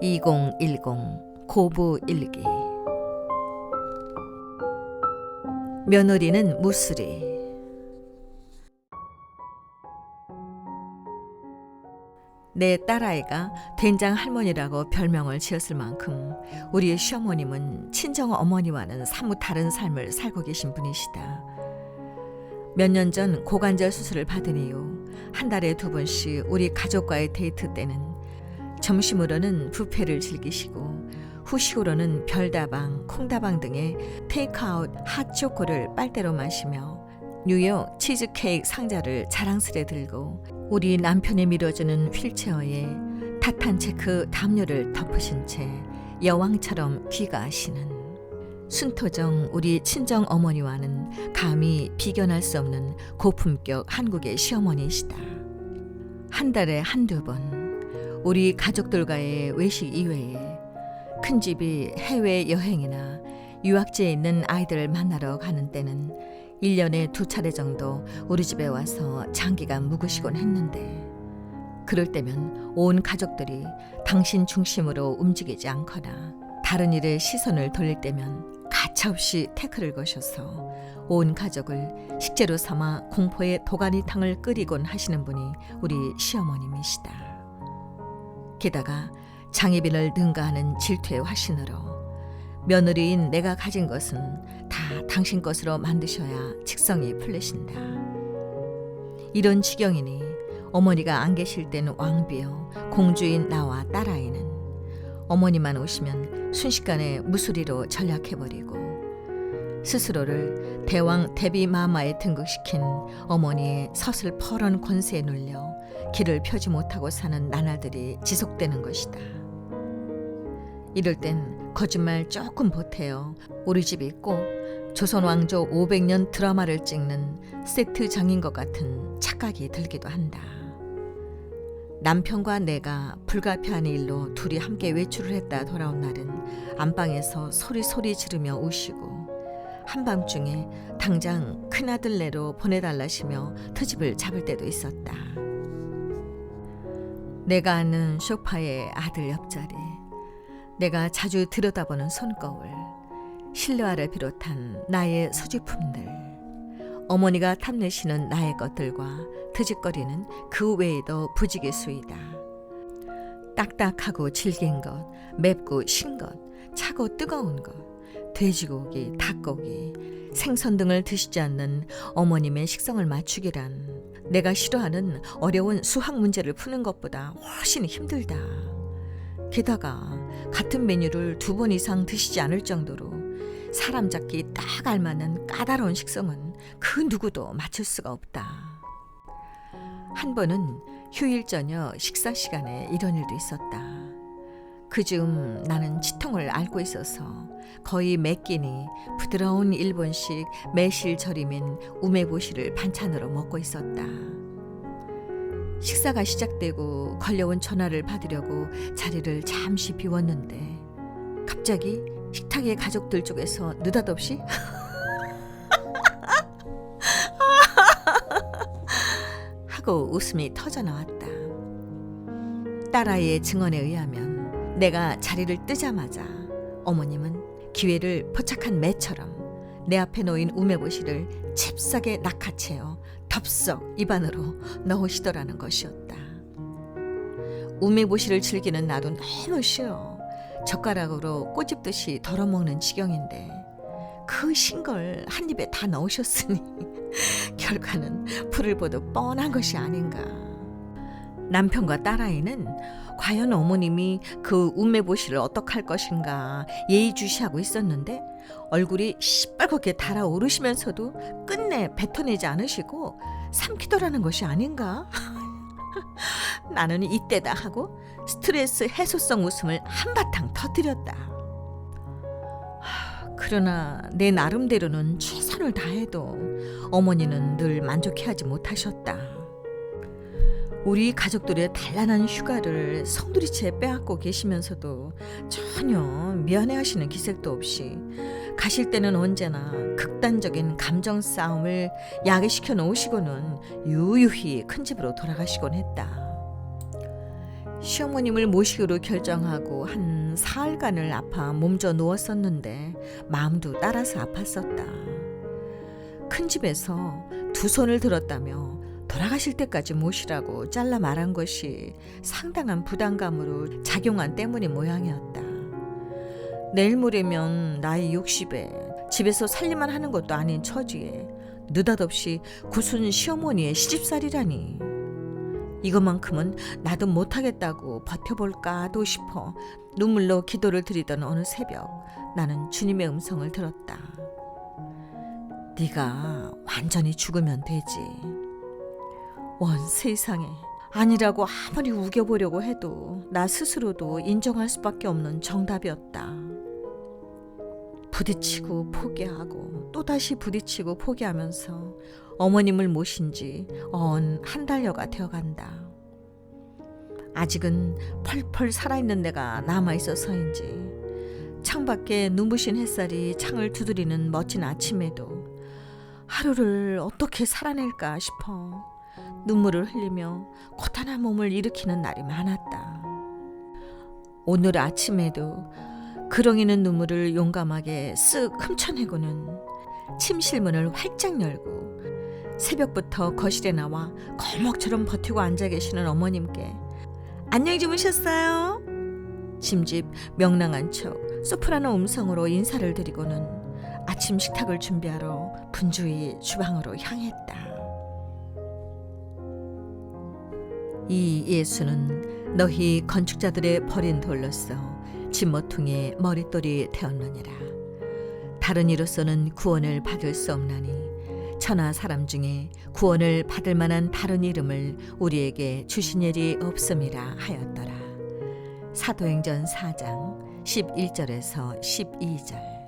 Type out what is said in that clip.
2010 고부 일기. 며느리는 무술이. 내 딸아이가 된장 할머니라고 별명을 지었을 만큼 우리 시어머님은 친정 어머니와는 사뭇 다른 삶을 살고 계신 분이시다. 몇 년 전 고관절 수술을 받은 이후 한 달에 2번씩 우리 가족과의 데이트 때는 점심으로는 뷔페를 즐기시고 후식으로는 별다방, 콩다방 등의 테이크아웃 핫초코를 빨대로 마시며 뉴욕 치즈케이크 상자를 자랑스레 들고 우리 남편이 밀어주는 휠체어에 타탄체크 담요를 덮으신 채 여왕처럼 귀가하시는 순토정 우리 친정 어머니와는 감히 비견할 수 없는 고품격 한국의 시어머니이시다. 한 달에 1~2번 우리 가족들과의 외식 이외에 큰 집이 해외여행이나 유학지에 있는 아이들을 만나러 가는 때는 1년에 2차례 정도 우리 집에 와서 장기간 묵으시곤 했는데, 그럴 때면 온 가족들이 당신 중심으로 움직이지 않거나 다른 일에 시선을 돌릴 때면 가차없이 태클을 거셔서 온 가족을 식재료 삼아 공포의 도가니탕을 끓이곤 하시는 분이 우리 시어머님이시다. 게다가 장희빈을 능가하는 질투의 화신으로 며느리인 내가 가진 것은 다 당신 것으로 만드셔야 직성이 풀리신다. 이런 지경이니 어머니가 안 계실 때는 왕비여 공주인 나와 딸아이는 어머니만 오시면 순식간에 무수리로 전락해버리고 스스로를 대왕 데비마마에 등극시킨 어머니의 서슬퍼런 권세에 눌려 길을 펴지 못하고 사는 나날들이 지속되는 것이다. 이럴 땐 거짓말 조금 보태어 우리 집이 꼭 조선 왕조 500년 드라마를 찍는 세트장인 것 같은 착각이 들기도 한다. 남편과 내가 불가피한 일로 둘이 함께 외출을 했다 돌아온 날은 안방에서 소리 지르며 우시고 한밤중에 당장 큰아들네로 보내달라시며 트집을 잡을 때도 있었다. 내가 앉는 소파의 아들 옆자리, 내가 자주 들여다보는 손거울, 실내화를 비롯한 나의 소지품들, 어머니가 탐내시는 나의 것들과 트집거리는 그 외에도 부지기수이다. 딱딱하고 질긴 것, 맵고 신 것, 차고 뜨거운 것, 돼지고기, 닭고기, 생선 등을 드시지 않는 어머님의 식성을 맞추기란 내가 싫어하는 어려운 수학 문제를 푸는 것보다 훨씬 힘들다. 게다가 같은 메뉴를 2번 이상 드시지 않을 정도로 사람 잡기 딱 알맞는 까다로운 식성은 그 누구도 맞출 수가 없다. 한 번은 휴일 저녁 식사 시간에 이런 일도 있었다. 그즈음 나는 치통을 앓고 있어서 거의 매 끼니 부드러운 일본식 매실 절임인 우메보시를 반찬으로 먹고 있었다. 식사가 시작되고 걸려온 전화를 받으려고 자리를 잠시 비웠는데 갑자기 식탁의 가족들 쪽에서 느닷없이 하고 웃음이 터져나왔다. 딸아이의 증언에 의하면 내가 자리를 뜨자마자 어머님은 기회를 포착한 매처럼 내 앞에 놓인 우메보시를 잽싸게 낚아채어 덥석 입안으로 넣으시더라는 것이었다. 우메보시를 즐기는 나도 너무 싫어. 젓가락으로 꼬집듯이 덜어먹는 지경인데 그 신 걸 한 입에 다 넣으셨으니 결과는 불을 보듯 뻔한 것이 아닌가. 남편과 딸아이는 과연 어머님이 그 우메보시를 어떡할 것인가 예의주시하고 있었는데 얼굴이 시뻘겋게 달아오르시면서도 끝내 뱉어내지 않으시고 삼키더라는 것이 아닌가. 나는 이때다 하고 스트레스 해소성 웃음을 한바탕 터뜨렸다. 그러나 내 나름대로는 최선을 다해도 어머니는 늘 만족해하지 못하셨다. 우리 가족들의 단란한 휴가를 성두리째 빼앗고 계시면서도 전혀 미안해하시는 기색도 없이 가실 때는 언제나 극단적인 감정 싸움을 야기시켜 놓으시고는 유유히 큰 집으로 돌아가시곤 했다. 시어머님을 모시기로 결정하고 한 사흘간을 아파 몸져 누웠었는데 마음도 따라서 아팠었다. 큰 집에서 두 손을 들었다며 돌아가실 때까지 모시라고 잘라 말한 것이 상당한 부담감으로 작용한 때문이 모양이었다. 내일 모레면 나이 60에 집에서 살림만 하는 것도 아닌 처지에 느닷없이 구순 시어머니의 시집살이라니. 이것만큼은 나도 못하겠다고 버텨볼까도 싶어 눈물로 기도를 드리던 어느 새벽 나는 주님의 음성을 들었다. 네가 완전히 죽으면 되지. 원 세상에, 아니라고 아무리 우겨보려고 해도 나 스스로도 인정할 수밖에 없는 정답이었다. 부딪히고 포기하고 또다시 부딪히고 포기하면서 어머님을 모신 지 한 달여가 되어간다. 아직은 펄펄 살아있는 내가 남아있어서인지 창밖에 눈부신 햇살이 창을 두드리는 멋진 아침에도 하루를 어떻게 살아낼까 싶어 눈물을 흘리며 고단한 몸을 일으키는 날이 많았다. 오늘 아침에도 그렁이는 눈물을 용감하게 쓱 훔쳐내고는 침실문을 활짝 열고 새벽부터 거실에 나와 거목처럼 버티고 앉아 계시는 어머님께 안녕히 주무셨어요? 짐짓 명랑한 척 소프라노 음성으로 인사를 드리고는 아침 식탁을 준비하러 분주히 주방으로 향했다. 이 예수는 너희 건축자들의 버린 돌로서 진모퉁이의 머릿돌이 되었느니라. 다른 이로서는 구원을 받을 수 없나니 천하 사람 중에 구원을 받을 만한 다른 이름을 우리에게 주신 일이 없음이라 하였더라. 사도행전 4장 11절에서 12절.